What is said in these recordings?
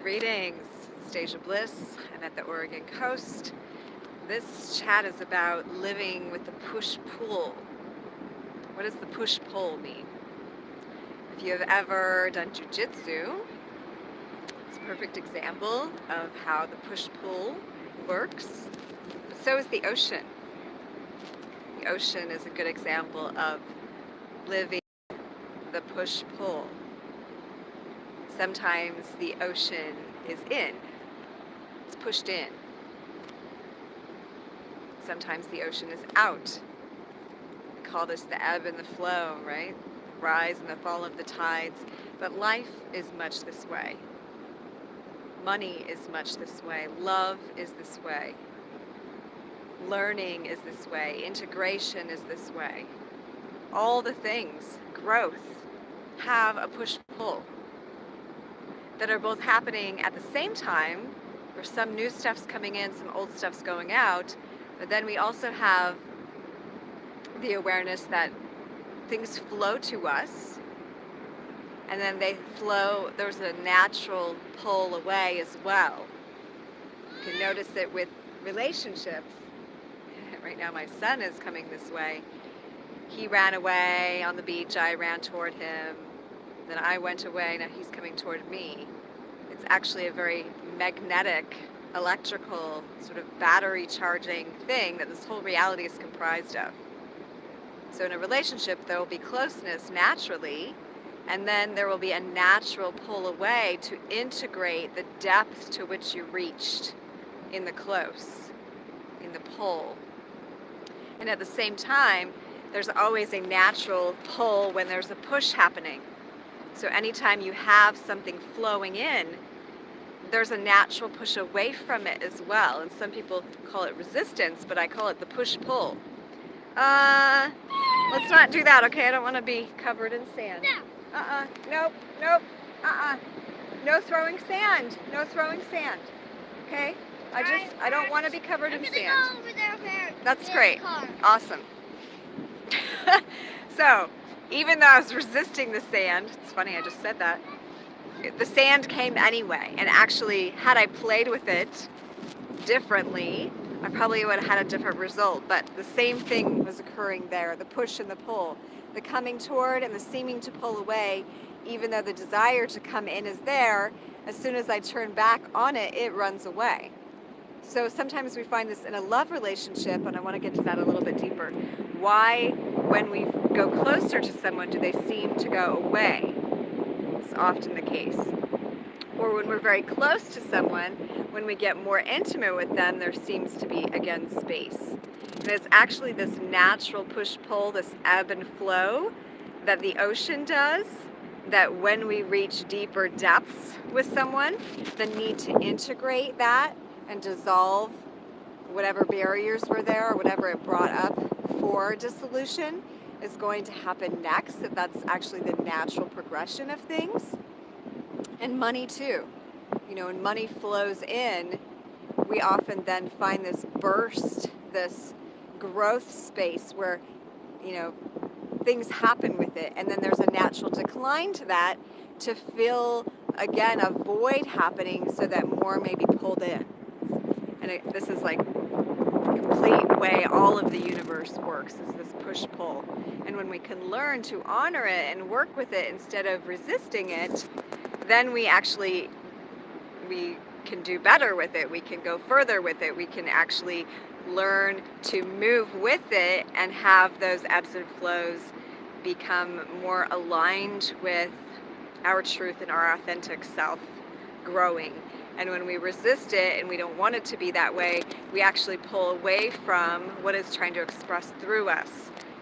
Greetings, it's Deja Bliss. I'm at the Oregon coast. This chat is about living with the push-pull. What does the push-pull mean? If you have ever done jujitsu, it's a perfect example of how the push-pull works. But so is the ocean. The ocean is a good example of living the push-pull. Sometimes the ocean is in. It's pushed in. Sometimes the ocean is out. We call this the ebb and the flow, right? The rise and the fall of the tides. But life is much this way. Money is much this way. Love is this way. Learning is this way. Integration is this way. All the things, growth, have a push-pull that are both happening at the same time, where some new stuff's coming in, some old stuff's going out, but then we also have the awareness that things flow to us, and then they flow, there's a natural pull away as well. You can notice it with relationships. Right now my son is coming this way. He ran away on the beach, I ran toward him. Then I went away, now he's coming toward me. It's actually a very magnetic, electrical, sort of battery charging thing that this whole reality is comprised of. So in a relationship, there will be closeness naturally, and then there will be a natural pull away to integrate the depth to which you reached in the close, in the pull. And at the same time, there's always a natural pull when there's a push happening. So anytime you have something flowing in, there's a natural push away from it as well. And some people call it resistance, but I call it the push-pull. Let's not do that, okay? I don't want to be covered in sand. Nope. No throwing sand. No throwing sand. Okay? I don't want to be covered in sand. Go over there. That's great. Awesome. So, even though I was resisting the sand, it's funny I just said that, the sand came anyway, and actually had I played with it differently, I probably would have had a different result, but the same thing was occurring there, the push and the pull, the coming toward and the seeming to pull away. Even though the desire to come in is there, as soon as I turn back on it, it runs away. So sometimes we find this in a love relationship, and I want to get to that a little bit deeper. Why, when we go closer to someone, do they seem to go away? It's often the case. Or when we're very close to someone, when we get more intimate with them, there seems to be, again, space. And it's actually this natural push-pull, this ebb and flow that the ocean does, that when we reach deeper depths with someone, the need to integrate that and dissolve whatever barriers were there or whatever it brought up for dissolution is going to happen next. That's actually the natural progression of things. And money too. You know, when money flows in, we often then find this burst, this growth space where, you know, things happen with it, and then there's a natural decline to that to fill, again, a void happening so that more may be pulled in. And this is like the complete way all of the universe works, is this push-pull. And when we can learn to honor it and work with it instead of resisting it, then we can do better with it. We can go further with it. We can actually learn to move with it and have those ebbs and flows become more aligned with our truth and our authentic self growing. And when we resist it and we don't want it to be that way, we actually pull away from what is trying to express through us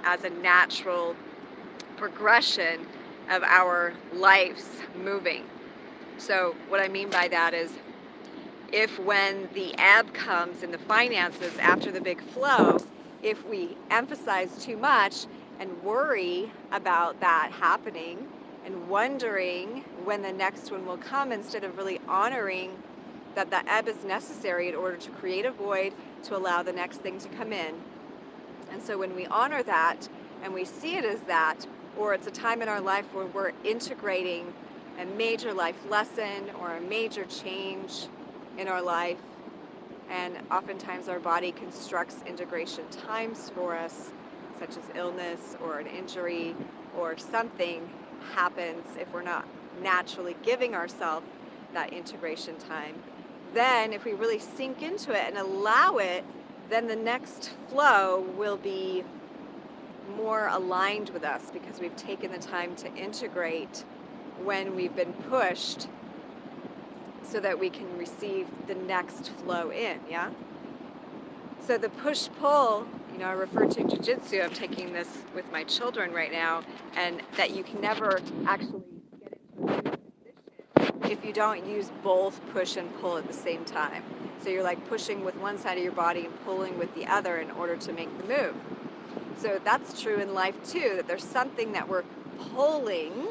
as a natural progression of our lives moving. So what I mean by that is, if when the ebb comes in the finances after the big flow, if we emphasize too much and worry about that happening and wondering when the next one will come, instead of really honoring that the ebb is necessary in order to create a void to allow the next thing to come in. And so when we honor that and we see it as that, or it's a time in our life where we're integrating a major life lesson or a major change in our life. And oftentimes our body constructs integration times for us, such as illness or an injury, or something happens if we're not naturally giving ourselves that integration time. Then if we really sink into it and allow it, then the next flow will be more aligned with us because we've taken the time to integrate when we've been pushed, so that we can receive the next flow in, yeah? So the push-pull, I refer to jiu-jitsu. I'm taking this with my children right now, and that you can never actually get into a good position if you don't use both push and pull at the same time. So you're like pushing with one side of your body and pulling with the other in order to make the move. So that's true in life too, that there's something that we're pulling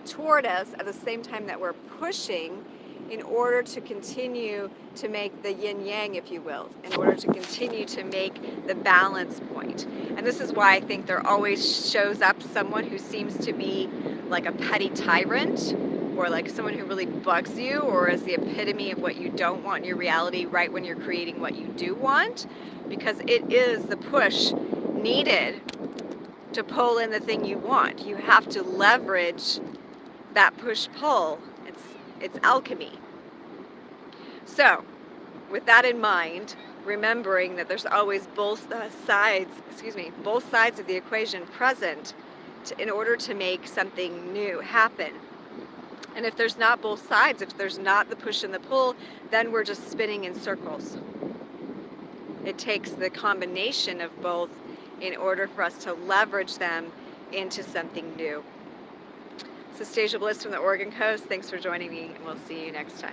toward us at the same time that we're pushing, in order to continue to make the yin yang, if you will, in order to continue to make the balance point. And this is why I think there always shows up someone who seems to be like a petty tyrant, or like someone who really bugs you, or is the epitome of what you don't want in your reality right when you're creating what you do want, because it is the push needed to pull in the thing you want. You have to leverage that push-pull. It's alchemy. So, with that in mind, remembering that there's always both sides of the equation present in order to make something new happen. And if there's not both sides, if there's not the push and the pull, then we're just spinning in circles. It takes the combination of both in order for us to leverage them into something new. So Stasia Bliss from the Oregon Coast, thanks for joining me, and we'll see you next time.